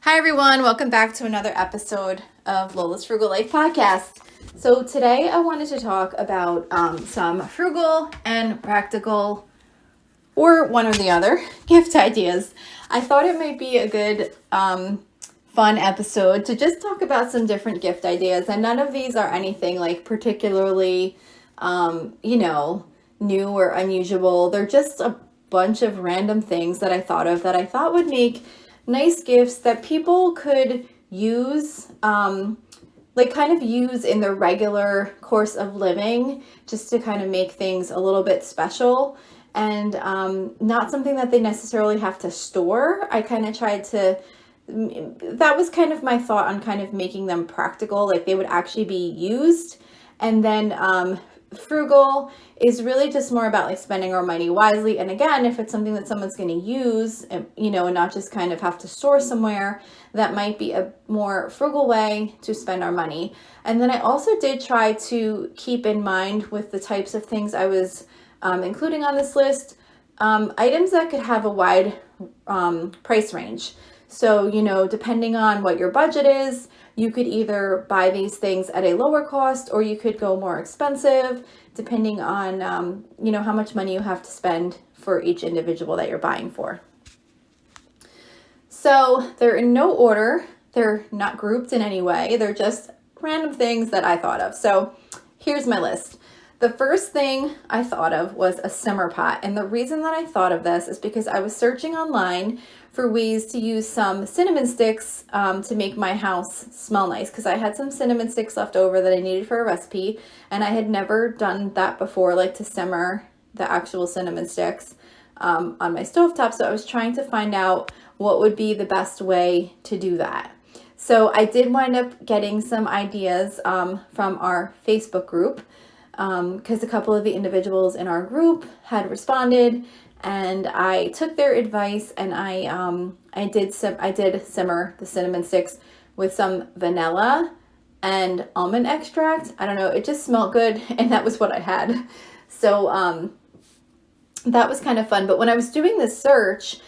Hi everyone, welcome back to another episode of Lola's Frugal Life Podcast. So today I wanted to talk about some frugal and practical, or one or the other, gift ideas. I thought it might be a good fun episode to just talk about some different gift ideas, and none of these are anything like particularly new or unusual. They're just a bunch of random things that I thought of that I thought would make nice gifts that people could use, kind of use in their regular course of living, just to kind of make things a little bit special and not something that they necessarily have to store. I kind of tried to, that was kind of my thought on kind of making them practical, like they would actually be used. And then frugal is really just more about like spending our money wisely. And again, if it's something that someone's going to use, and not just kind of have to store somewhere, that might be a more frugal way to spend our money. And then I also did try to keep in mind with the types of things I was including on this list, items that could have a wide price range. So, depending on what your budget is, you could either buy these things at a lower cost, or you could go more expensive, depending on, how much money you have to spend for each individual that you're buying for. So they're in no order. They're not grouped in any way. They're just random things that I thought of. So here's my list. The first thing I thought of was a simmer pot. And the reason that I thought of this is because I was searching online for ways to use some cinnamon sticks to make my house smell nice, because I had some cinnamon sticks left over that I needed for a recipe, and I had never done that before, like to simmer the actual cinnamon sticks on my stovetop. So I was trying to find out what would be the best way to do that. So I did wind up getting some ideas from our Facebook group, because a couple of the individuals in our group had responded, and I took their advice, and I did simmer the cinnamon sticks with some vanilla and almond extract. I don't know, it just smelled good, and that was what I had. So that was kind of fun. But when I was doing this search,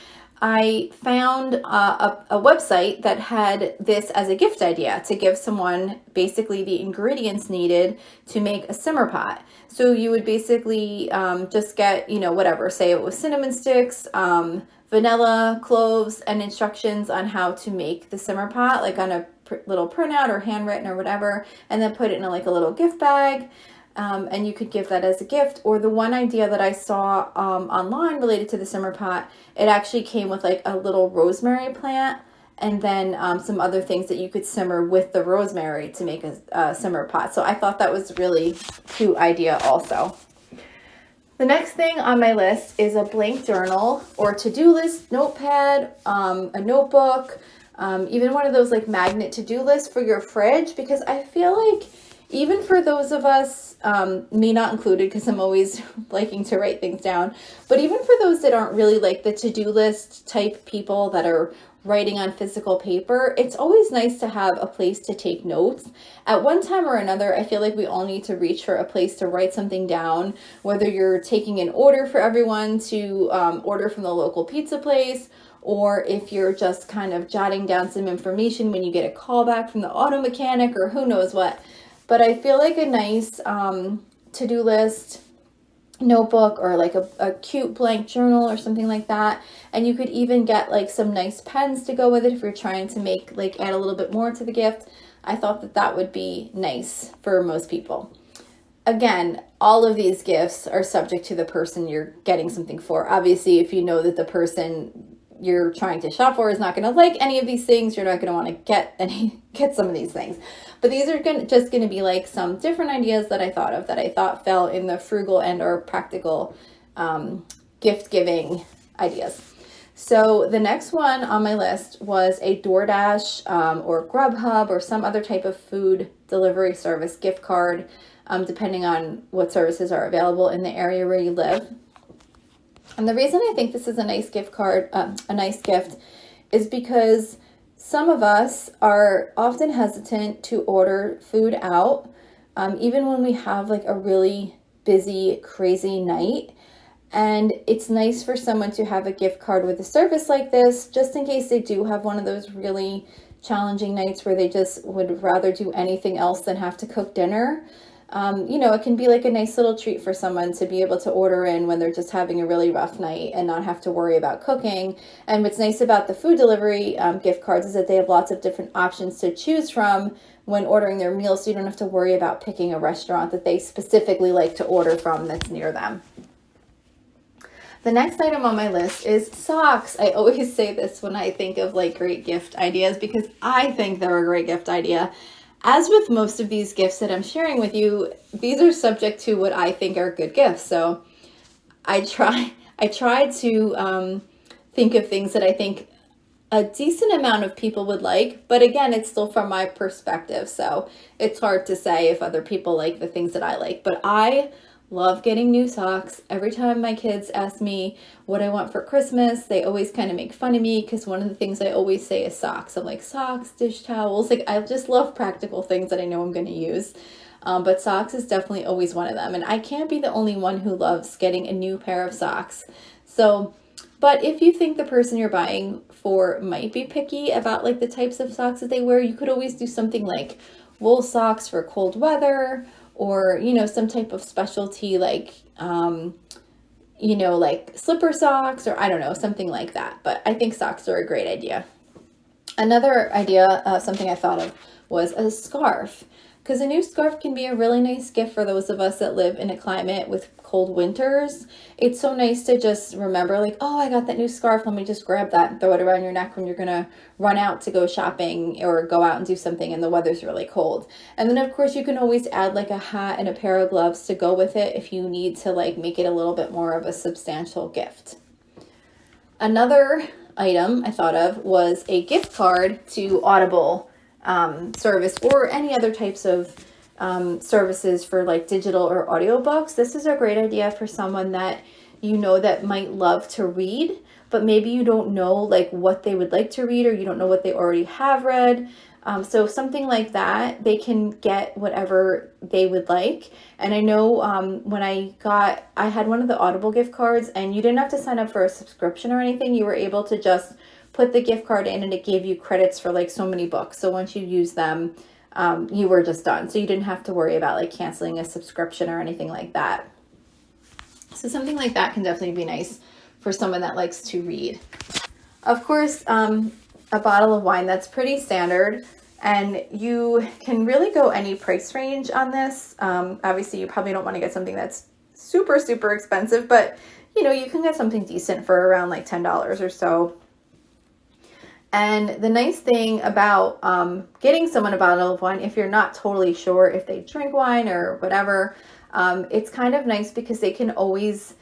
I found a website that had this as a gift idea to give someone basically the ingredients needed to make a simmer pot. So you would basically just get, whatever, say it was cinnamon sticks, vanilla, cloves, and instructions on how to make the simmer pot, like on a little printout or handwritten or whatever, and then put it in a little gift bag. And you could give that as a gift. Or the one idea that I saw online related to the simmer pot, it actually came with like a little rosemary plant, and then some other things that you could simmer with the rosemary to make a simmer pot. So I thought that was a really cute idea also. The next thing on my list is a blank journal or to-do list notepad, a notebook, even one of those like magnet to-do lists for your fridge, because I feel like even for those of us, me not included, because I'm always liking to write things down, but even for those that aren't really like the to-do list type people that are writing on physical paper, it's always nice to have a place to take notes. At one time or another, I feel like we all need to reach for a place to write something down, whether you're taking an order for everyone to order from the local pizza place, or if you're just kind of jotting down some information when you get a call back from the auto mechanic, or who knows what. But I feel like a nice to-do list notebook, or like a cute blank journal or something like that. And you could even get like some nice pens to go with it if you're trying to make add a little bit more to the gift. I thought that would be nice for most people. Again, all of these gifts are subject to the person you're getting something for. Obviously, if you know that the person you're trying to shop for is not going to like any of these things, you're not going to want to get some of these things. But these are just going to be like some different ideas that I thought of that I thought fell in the frugal and or practical gift giving ideas. So the next one on my list was a DoorDash or Grubhub or some other type of food delivery service gift card, depending on what services are available in the area where you live. And the reason I think this is a nice gift card, a nice gift, is because some of us are often hesitant to order food out, even when we have like a really busy, crazy night. And it's nice for someone to have a gift card with a service like this, just in case they do have one of those really challenging nights where they just would rather do anything else than have to cook dinner. You know, it can be like a nice little treat for someone to be able to order in when they're just having a really rough night and not have to worry about cooking. And what's nice about the food delivery gift cards is that they have lots of different options to choose from when ordering their meals, so you don't have to worry about picking a restaurant that they specifically like to order from that's near them. The next item on my list is socks. I always say this when I think of like great gift ideas because I think they're a great gift idea. As with most of these gifts that I'm sharing with you, these are subject to what I think are good gifts. So I try to think of things that I think a decent amount of people would like, but again, it's still from my perspective. So it's hard to say if other people like the things that I like, but I love getting new socks. Every time my kids ask me what I want for Christmas, they always kind of make fun of me because one of the things I always say is socks. I'm like, socks, dish towels. Like, I just love practical things that I know I'm going to use. But socks is definitely always one of them. And I can't be the only one who loves getting a new pair of socks. So, but if you think the person you're buying for might be picky about like the types of socks that they wear, you could always do something like wool socks for cold weather, or, you know, some type of specialty like, you know, like slipper socks, or I don't know, something like that. But I think socks are a great idea. Another idea, something I thought of, was a scarf. Because a new scarf can be a really nice gift for those of us that live in a climate with cold winters. It's so nice to just remember like, oh, I got that new scarf. Let me just grab that and throw it around your neck when you're going to run out to go shopping or go out and do something and the weather's really cold. And then of course you can always add like a hat and a pair of gloves to go with it if you need to like make it a little bit more of a substantial gift. Another item I thought of was a gift card to Audible service or any other types of services for like digital or audiobooks. This is a great idea for someone that you know that might love to read, but maybe you don't know like what they would like to read, or you don't know what they already have read. So something like that, they can get whatever they would like. And I know when I had one of the Audible gift cards, and you didn't have to sign up for a subscription or anything. You were able to just put the gift card in and it gave you credits for like so many books. So once you use them, you were just done. So you didn't have to worry about like canceling a subscription or anything like that. So something like that can definitely be nice for someone that likes to read. Of course, a bottle of wine, that's pretty standard. And you can really go any price range on this. Obviously, you probably don't want to get something that's super, super expensive, but you know, you can get something decent for around like $10 or so. And the nice thing about getting someone a bottle of wine, if you're not totally sure if they drink wine or whatever, it's kind of nice because they can always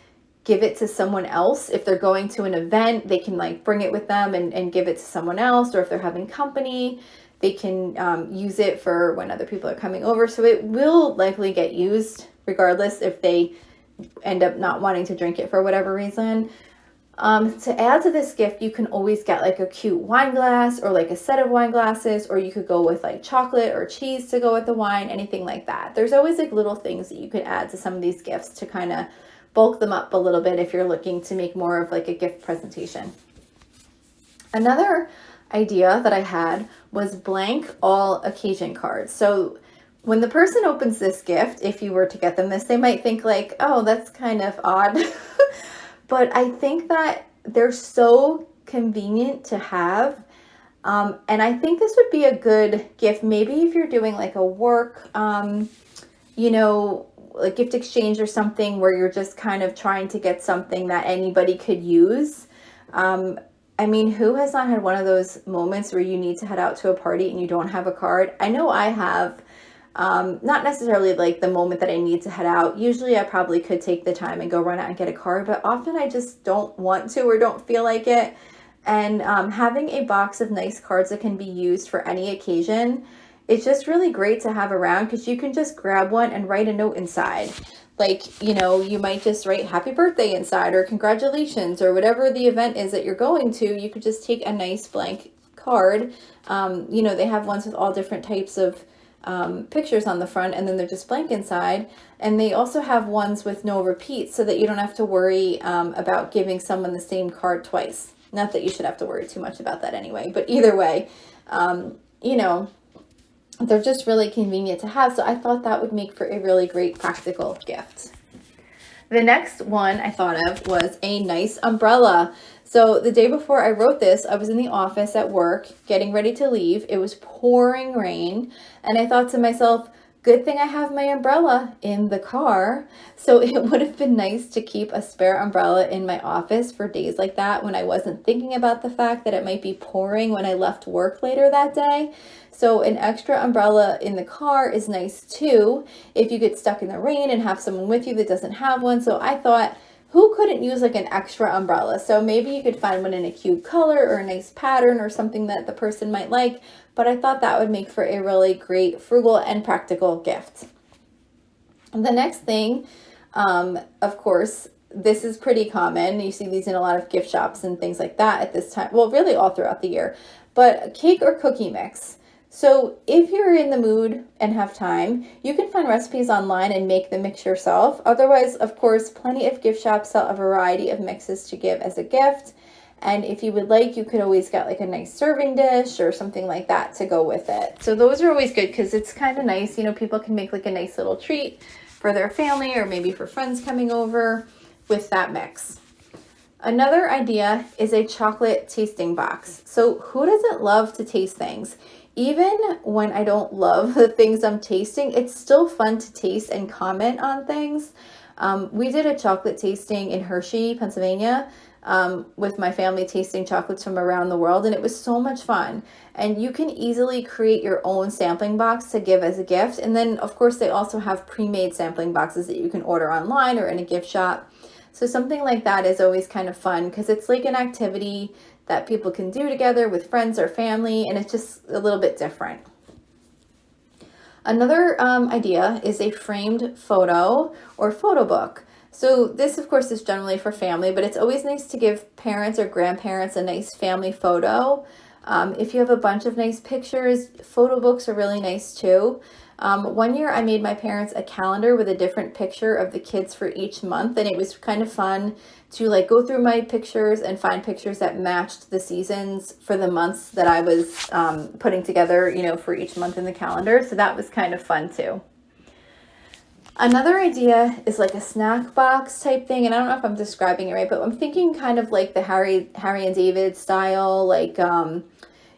give it to someone else. If they're going to an event, they can like bring it with them and give it to someone else. Or if they're having company, they can use it for when other people are coming over. So it will likely get used regardless if they end up not wanting to drink it for whatever reason. To add to this gift, you can always get like a cute wine glass or like a set of wine glasses, or you could go with like chocolate or cheese to go with the wine, anything like that. There's always like little things that you could add to some of these gifts to kind of bulk them up a little bit if you're looking to make more of like a gift presentation. Another idea that I had was blank all occasion cards. So when the person opens this gift, if you were to get them this, they might think like, oh, that's kind of odd. But I think that they're so convenient to have. And I think this would be a good gift. Maybe if you're doing like a work, you know, like gift exchange or something where you're just kind of trying to get something that anybody could use. I mean, who has not had one of those moments where you need to head out to a party and you don't have a card? I know I have. Not necessarily like the moment that I need to head out. Usually I probably could take the time and go run out and get a card, but often I just don't want to or don't feel like it. And having a box of nice cards that can be used for any occasion, it's just really great to have around because you can just grab one and write a note inside. Like, you know, you might just write happy birthday inside or congratulations or whatever the event is that you're going to. You could just take a nice blank card. You know, they have ones with all different types of pictures on the front, and then they're just blank inside. And they also have ones with no repeats so that you don't have to worry about giving someone the same card twice. Not that you should have to worry too much about that anyway, but either way, you know, they're just really convenient to have. So I thought that would make for a really great practical gift. The next one I thought of was a nice umbrella. So the day before I wrote this, I was in the office at work getting ready to leave. It was pouring rain, and I thought to myself, good thing I have my umbrella in the car. So it would have been nice to keep a spare umbrella in my office for days like that when I wasn't thinking about the fact that it might be pouring when I left work later that day. So an extra umbrella in the car is nice too if you get stuck in the rain and have someone with you that doesn't have one. So I thought, who couldn't use like an extra umbrella? So maybe you could find one in a cute color or a nice pattern or something that the person might like. But I thought that would make for a really great frugal and practical gift. The next thing, of course, this is pretty common. You see these in a lot of gift shops and things like that at this time. Well, really all throughout the year. But a cake or cookie mix. So if you're in the mood and have time, you can find recipes online and make the mix yourself. Otherwise, of course, plenty of gift shops sell a variety of mixes to give as a gift. And if you would like, you could always get like a nice serving dish or something like that to go with it. So those are always good because it's kind of nice. You know, people can make like a nice little treat for their family or maybe for friends coming over with that mix. Another idea is a chocolate tasting box. So who doesn't love to taste things? Even when I don't love the things I'm tasting, it's still fun to taste and comment on things. We did a chocolate tasting in Hershey, Pennsylvania, with my family tasting chocolates from around the world, and it was so much fun. And you can easily create your own sampling box to give as a gift. And then, of course, they also have pre-made sampling boxes that you can order online or in a gift shop. So something like that is always kind of fun because it's like an activity that people can do together with friends or family, and it's just a little bit different. Another idea is a framed photo or photo book. So this, of course, is generally for family, but it's always nice to give parents or grandparents a nice family photo. If you have a bunch of nice pictures, photo books are really nice too. One year I made my parents a calendar with a different picture of the kids for each month, and it was kind of fun to like go through my pictures and find pictures that matched the seasons for the months that I was putting together, you know, for each month in the calendar. So that was kind of fun too. Another idea is like a snack box type thing, and I don't know if I'm describing it right, but I'm thinking kind of like the Harry and David style, like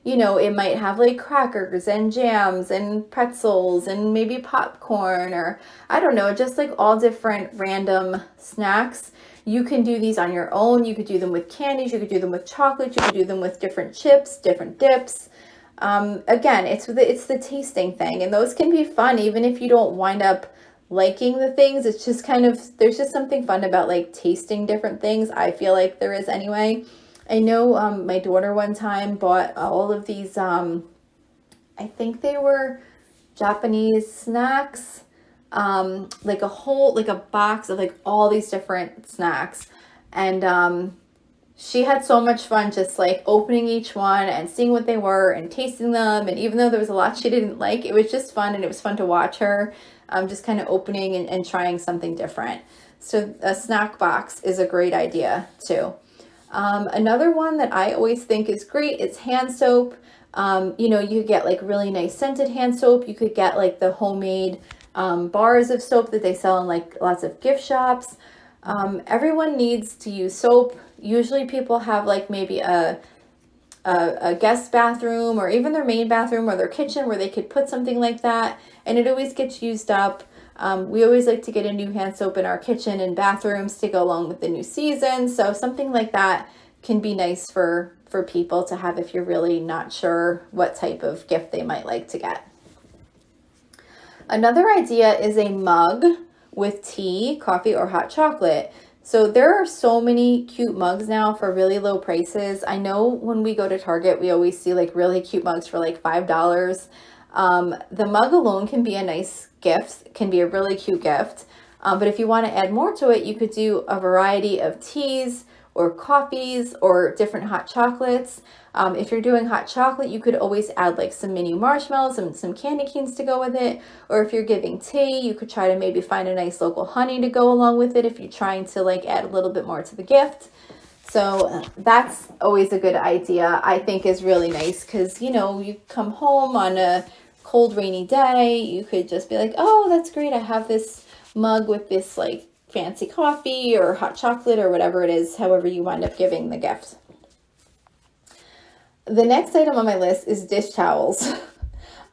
you know, it might have like crackers and jams and pretzels and maybe popcorn, or I don't know, just like all different random snacks. You can do these on your own. You could do them with candies. You could do them with chocolate. You could do them with different chips, different dips. Again, it's the tasting thing, and those can be fun even if you don't wind up liking the things. It's just kind of, there's just something fun about like tasting different things. I feel like there is anyway. I know my daughter one time bought all of these, I think they were Japanese snacks, like a box of like all these different snacks. And she had so much fun just like opening each one and seeing what they were and tasting them. And even though there was a lot she didn't like, it was just fun, and it was fun to watch her just kind of opening and trying something different. So a snack box is a great idea too. Another one that I always think is great is hand soap. You know, you could get like really nice scented hand soap. You could get like the homemade bars of soap that they sell in like lots of gift shops. Everyone needs to use soap. Usually people have like maybe a guest bathroom or even their main bathroom or their kitchen where they could put something like that, and it always gets used up. We always like to get a new hand soap in our kitchen and bathrooms to go along with the new season. So something like that can be nice for people to have if you're really not sure what type of gift they might like to get. Another idea is a mug with tea, coffee, or hot chocolate. So there are so many cute mugs now for really low prices. I know when we go to Target, we always see like really cute mugs for like $5. The mug alone can be a nice gift, can be a really cute gift. But if you want to add more to it, you could do a variety of teas or coffees or different hot chocolates. If you're doing hot chocolate, you could always add like some mini marshmallows and some candy canes to go with it. Or if you're giving tea, you could try to maybe find a nice local honey to go along with it if you're trying to like add a little bit more to the gift. So that's always a good idea, I think, is really nice because, you know, you come home on a cold, rainy day, you could just be like, oh, that's great. I have this mug with this like fancy coffee or hot chocolate or whatever it is, however you wind up giving the gift. The next item on my list is dish towels.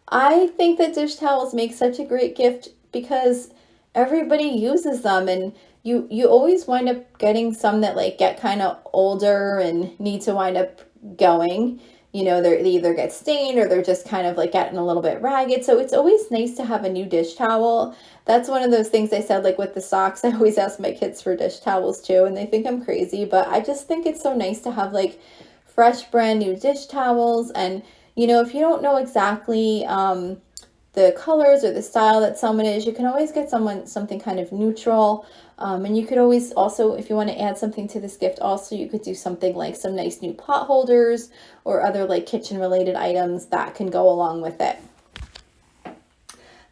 I think that dish towels make such a great gift because everybody uses them, and you always wind up getting some that like get kind of older and need to wind up going. You know, they either get stained or they're just kind of like getting a little bit ragged. So it's always nice to have a new dish towel. That's one of those things I said, like with the socks, I always ask my kids for dish towels too, and they think I'm crazy, but I just think it's so nice to have like fresh, brand new dish towels. And, you know, if you don't know exactly the colors or the style that someone is, you can always get something kind of neutral. And you could always also, if you want to add something to this gift also, you could do something like some nice new pot holders or other like kitchen related items that can go along with it.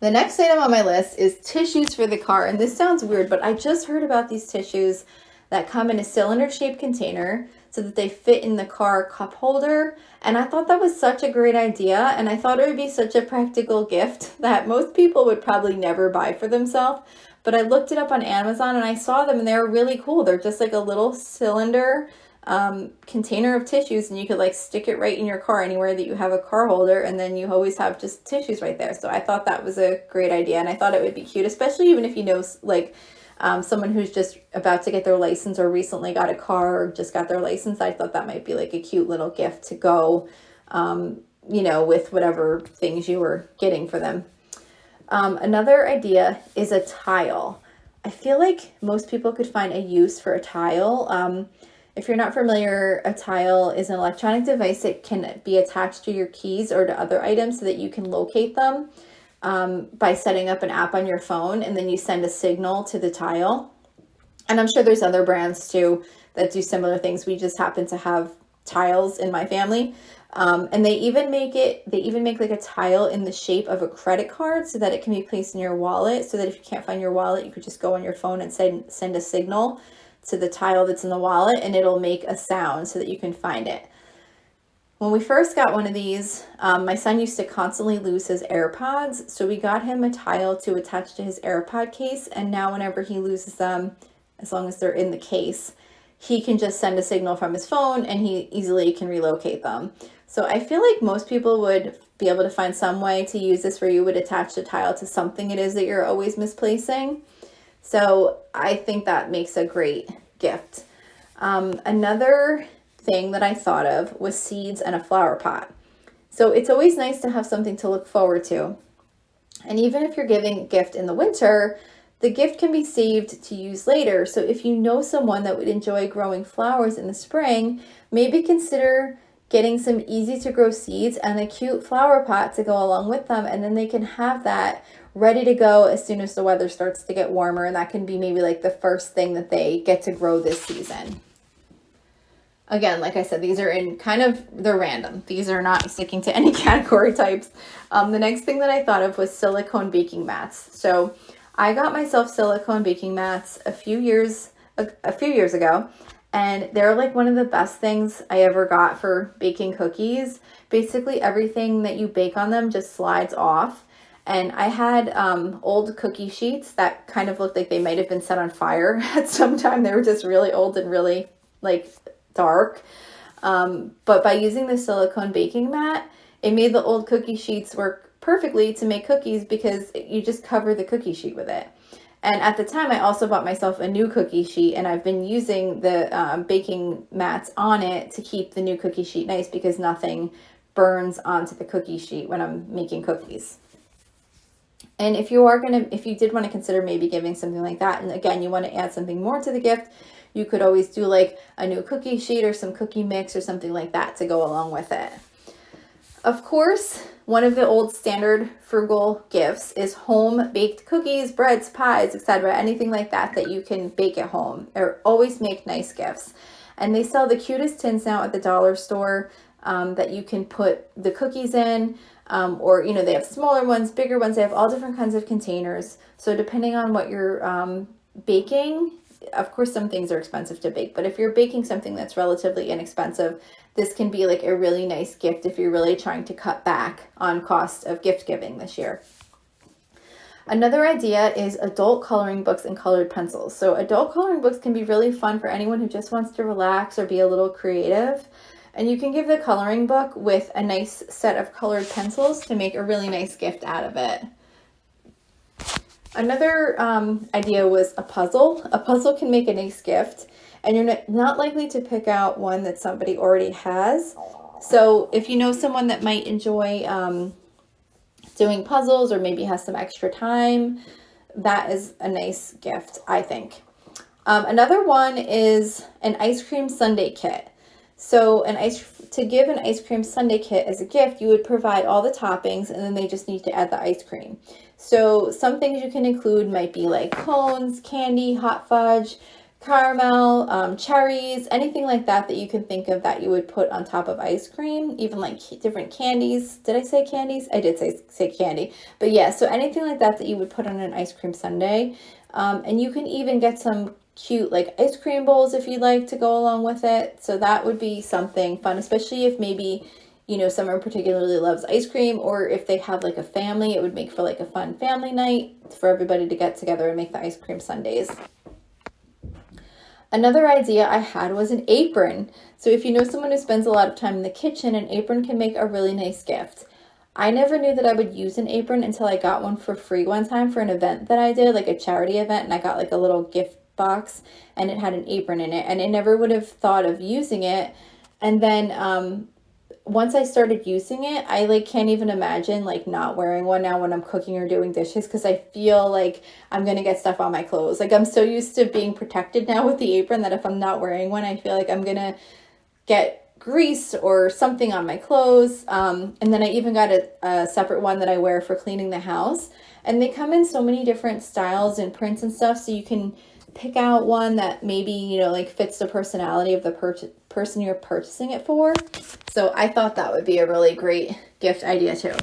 The next item on my list is tissues for the car. And this sounds weird, but I just heard about these tissues that come in a cylinder shaped container so that they fit in the car cup holder. And I thought that was such a great idea. And I thought it would be such a practical gift that most people would probably never buy for themselves. But I looked it up on Amazon and I saw them and they were really cool. They're just like a little cylinder container of tissues, and you could like stick it right in your car anywhere that you have a car holder, and then you always have just tissues right there. So I thought that was a great idea, and I thought it would be cute, especially even if you know like someone who's just about to get their license or recently got a car or just got their license. I thought that might be like a cute little gift to go, you know, with whatever things you were getting for them. Another idea is a tile. I feel like most people could find a use for a tile. If you're not familiar, a tile is an electronic device that can be attached to your keys or to other items so that you can locate them by setting up an app on your phone, and then you send a signal to the tile. And I'm sure there's other brands too that do similar things. We just happen to have tiles in my family. And they even make like a tile in the shape of a credit card so that it can be placed in your wallet, so that if you can't find your wallet, you could just go on your phone and send a signal to the tile that's in the wallet, and it'll make a sound so that you can find it. When we first got one of these, my son used to constantly lose his AirPods, so we got him a tile to attach to his AirPod case, and now whenever he loses them, as long as they're in the case, he can just send a signal from his phone and he easily can relocate them. So I feel like most people would be able to find some way to use this where you would attach the tile to something it is that you're always misplacing. So I think that makes a great gift. Another thing that I thought of was seeds and a flower pot. So it's always nice to have something to look forward to. And even if you're giving a gift in the winter, the gift can be saved to use later. So if you know someone that would enjoy growing flowers in the spring, maybe consider getting some easy to grow seeds and a cute flower pot to go along with them. And then they can have that ready to go as soon as the weather starts to get warmer. And that can be maybe like the first thing that they get to grow this season. Again, like I said, these are they're random. These are not sticking to any category types. The next thing that I thought of was silicone baking mats. So I got myself silicone baking mats a few years ago, and they're like one of the best things I ever got for baking cookies. Basically everything that you bake on them just slides off. And I had old cookie sheets that kind of looked like they might have been set on fire at some time. They were just really old and really like dark. But by using the silicone baking mat, it made the old cookie sheets work perfectly to make cookies because you just cover the cookie sheet with it. And at the time, I also bought myself a new cookie sheet, and I've been using the baking mats on it to keep the new cookie sheet nice because nothing burns onto the cookie sheet when I'm making cookies. And if you did want to consider maybe giving something like that, and again, you want to add something more to the gift, you could always do like a new cookie sheet or some cookie mix or something like that to go along with it. Of course, one of the old standard frugal gifts is home baked cookies, breads, pies, etc. Anything like that that you can bake at home or always make nice gifts. And they sell the cutest tins now at the dollar store that you can put the cookies in, or, you know, they have smaller ones, bigger ones. They have all different kinds of containers. So depending on what you're baking, of course, some things are expensive to bake, but if you're baking something that's relatively inexpensive, this can be like a really nice gift if you're really trying to cut back on cost of gift giving this year. Another idea is adult coloring books and colored pencils. So adult coloring books can be really fun for anyone who just wants to relax or be a little creative. And you can give the coloring book with a nice set of colored pencils to make a really nice gift out of it. Another idea was a puzzle. A puzzle can make a nice gift, and you're not likely to pick out one that somebody already has. So if you know someone that might enjoy doing puzzles or maybe has some extra time, that is a nice gift, I think. Another one is an ice cream sundae kit. So to give an ice cream sundae kit as a gift, you would provide all the toppings and then they just need to add the ice cream. So some things you can include might be like cones, candy, hot fudge, caramel, cherries, anything like that that you can think of that you would put on top of ice cream, even like different candies. Did I say candies? I did say candy. But yeah, so anything like that that you would put on an ice cream sundae. And you can even get some cute like ice cream bowls if you'd like to go along with it. So that would be something fun, especially if maybe, you know, someone particularly loves ice cream, or if they have like a family, it would make for like a fun family night for everybody to get together and make the ice cream sundaes. Another idea I had was an apron. So if you know someone who spends a lot of time in the kitchen, an apron can make a really nice gift. I never knew that I would use an apron until I got one for free one time for an event that I did, like a charity event, and I got like a little gift box and it had an apron in it, and I never would have thought of using it. And then once I started using it, I like can't even imagine like not wearing one now when I'm cooking or doing dishes, because I feel like I'm gonna get stuff on my clothes. Like I'm so used to being protected now with the apron that if I'm not wearing one, I feel like I'm gonna get grease or something on my clothes. And then I even got a separate one that I wear for cleaning the house, and they come in so many different styles and prints and stuff, so you can pick out one that maybe, you know, like fits the personality of the person you're purchasing it for. So I thought that would be a really great gift idea too.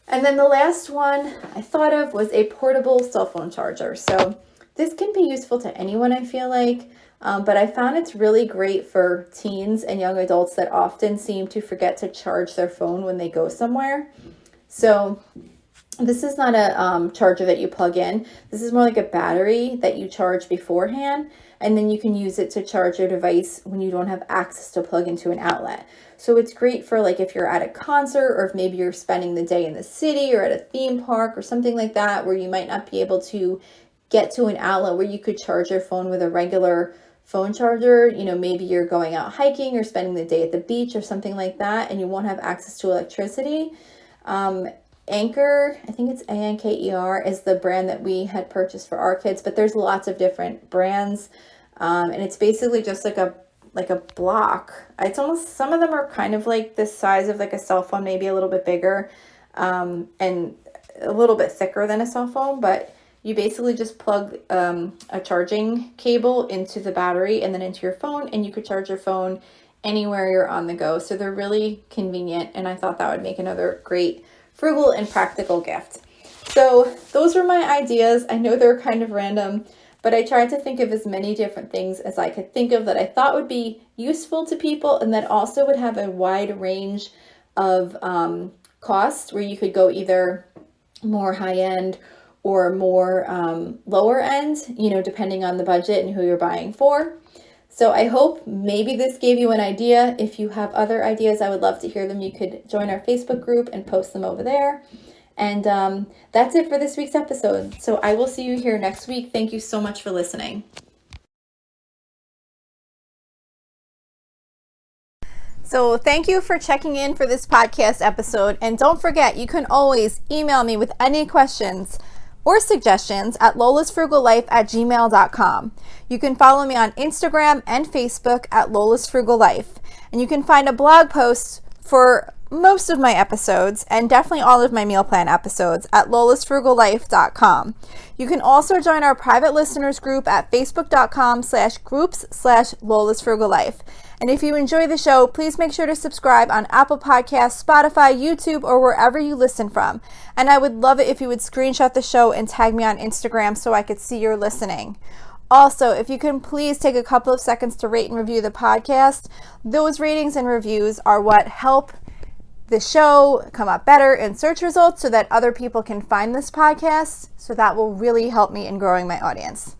And then the last one I thought of was a portable cell phone charger. So this can be useful to anyone, I feel like, but I found it's really great for teens and young adults that often seem to forget to charge their phone when they go somewhere. So this is not a charger that you plug in. This is more like a battery that you charge beforehand, and then you can use it to charge your device when you don't have access to plug into an outlet. So it's great for like if you're at a concert, or if maybe you're spending the day in the city or at a theme park or something like that, where you might not be able to get to an outlet where you could charge your phone with a regular phone charger. You know, maybe you're going out hiking or spending the day at the beach or something like that, and you won't have access to electricity. Anker, I think it's Anker, is the brand that we had purchased for our kids, but there's lots of different brands, and it's basically just like a block. It's almost, some of them are kind of like the size of like a cell phone, maybe a little bit bigger, and a little bit thicker than a cell phone, but you basically just plug a charging cable into the battery and then into your phone, and you could charge your phone anywhere you're on the go. So they're really convenient, and I thought that would make another great frugal and practical gift. So those are my ideas. I know they're kind of random, but I tried to think of as many different things as I could think of that I thought would be useful to people, and that also would have a wide range of cost, where you could go either more high-end or more lower end, you know, depending on the budget and who you're buying for. So I hope maybe this gave you an idea. If you have other ideas, I would love to hear them. You could join our Facebook group and post them over there. And that's it for this week's episode. So I will see you here next week. Thank you so much for listening. So thank you for checking in for this podcast episode. And don't forget, you can always email me with any questions or suggestions at lolasfrugallife@gmail.com. You can follow me on Instagram and Facebook at lolasfrugallife. And you can find a blog post for most of my episodes, and definitely all of my meal plan episodes, at lolasfrugallife.com. You can also join our private listeners group at facebook.com/groups/lolasfrugallife. And if you enjoy the show, please make sure to subscribe on Apple Podcasts, Spotify, YouTube, or wherever you listen from. And I would love it if you would screenshot the show and tag me on Instagram so I could see you're listening. Also, if you can please take a couple of seconds to rate and review the podcast. Those ratings and reviews are what help the show come up better in search results so that other people can find this podcast. So that will really help me in growing my audience.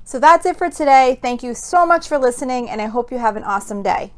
So that's it for today. Thank you so much for listening, and I hope you have an awesome day.